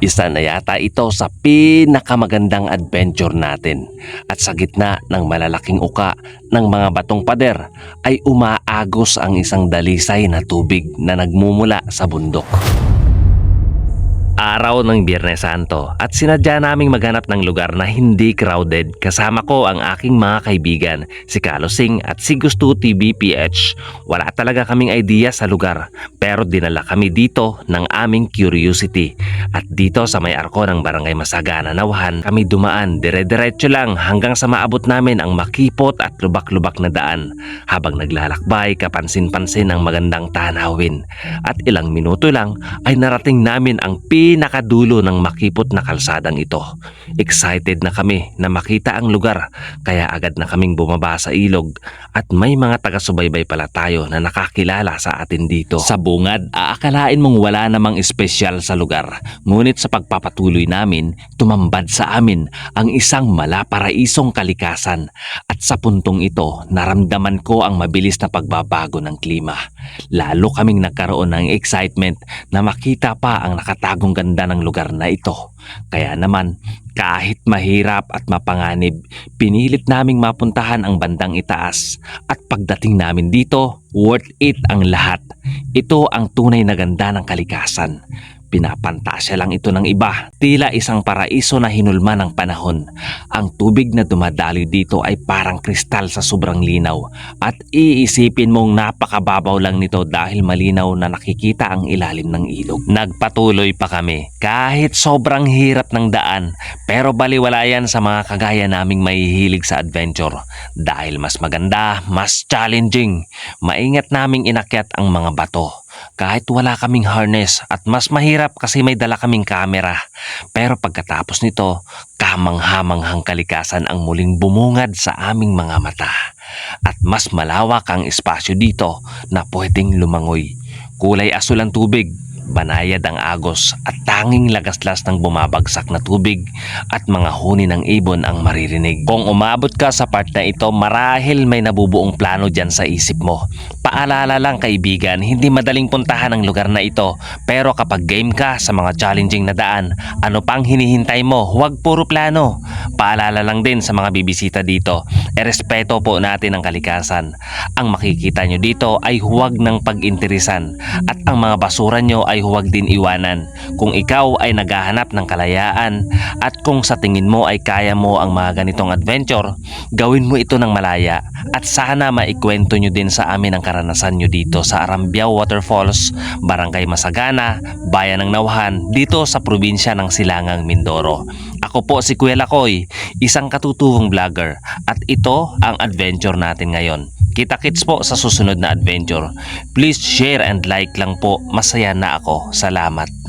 Isa na yata ito sa pinakamagandang adventure natin. At sa gitna ng malalaking uka ng mga batong pader ay umaagos ang isang dalisay na tubig na nagmumula sa bundok. Araw ng Biyernes Santo at sinadya naming maghanap ng lugar na hindi crowded. Kasama ko ang aking mga kaibigan, si Kalosing at si Gusto TVPH. Wala talaga kaming idea sa lugar pero dinala kami dito ng aming curiosity. At dito sa may arko ng Barangay Masagana Nauhan kami dumaan dire-diretso lang hanggang sa maabot namin ang makipot at lubak-lubak na daan. Habang naglalakbay kapansin-pansin ang magandang tanawin. At ilang minuto lang ay narating namin ang pinakadulo ng makipot na kalsadang ito. Excited na kami na makita ang lugar kaya agad na kaming bumaba sa ilog at may mga taga-subaybay pala tayo na nakakilala sa atin dito. Sa bungad, aakalain mong wala namang espesyal sa lugar. Ngunit sa pagpapatuloy namin, tumambad sa amin ang isang malaparaisong kalikasan at sa puntong ito, naramdaman ko ang mabilis na pagbabago ng klima. Lalo kaming nagkaroon ng excitement na makita pa ang nakatagong ganda ng lugar na ito. Kaya naman, kahit mahirap at mapanganib, pinilit naming mapuntahan ang bandang itaas. At pagdating namin dito, worth it ang lahat. Ito ang tunay na ganda ng kalikasan. Pinapantasya lang ito ng iba, tila isang paraiso na hinulma ng panahon. Ang tubig na dumadaloy dito ay parang kristal sa sobrang linaw at iisipin mong napakababaw lang nito dahil malinaw na nakikita ang ilalim ng ilog. Nagpatuloy pa kami kahit sobrang hirap ng daan pero baliwala yan sa mga kagaya naming mahihilig sa adventure dahil mas maganda, mas challenging. Maingat naming inakyat ang mga bato. Kahit wala kaming harness at mas mahirap kasi may dala kaming kamera. Pero pagkatapos nito, kamanghamanghang kalikasan ang muling bumungad sa aming mga mata. At mas malawak ang espasyo dito na pwedeng lumangoy. Kulay asul ang tubig, banayad ang agos at tanging lagaslas ng bumabagsak na tubig at mga huni ng ibon ang maririnig. Kung umabot ka sa part na ito, marahil may nabubuong plano dyan sa isip mo. Paalala lang kaibigan, hindi madaling puntahan ang lugar na ito pero kapag game ka sa mga challenging na daan, ano pang hinihintay mo? Huwag puro plano. Paalala lang din sa mga bibisita dito, erespeto po natin ang kalikasan. Ang makikita nyo dito ay huwag ng pag-interesan at ang mga basura nyo ay huwag din iwanan. Kung ikaw ay naghahanap ng kalayaan at kung sa tingin mo ay kaya mo ang mga ganitong adventure, gawin mo ito ng malaya at sana maikwento nyo din sa amin ang karanasan nyo dito sa Arambiao Waterfalls, Barangay Masagana, Bayan ng Nauhan, dito sa probinsya ng Silangang, Mindoro. Ako po si Kuya Lakoy, isang katutuwang vlogger at ito ang adventure natin ngayon. Kita-kits po sa susunod na adventure. Please share and like lang po. Masaya na ako. Salamat.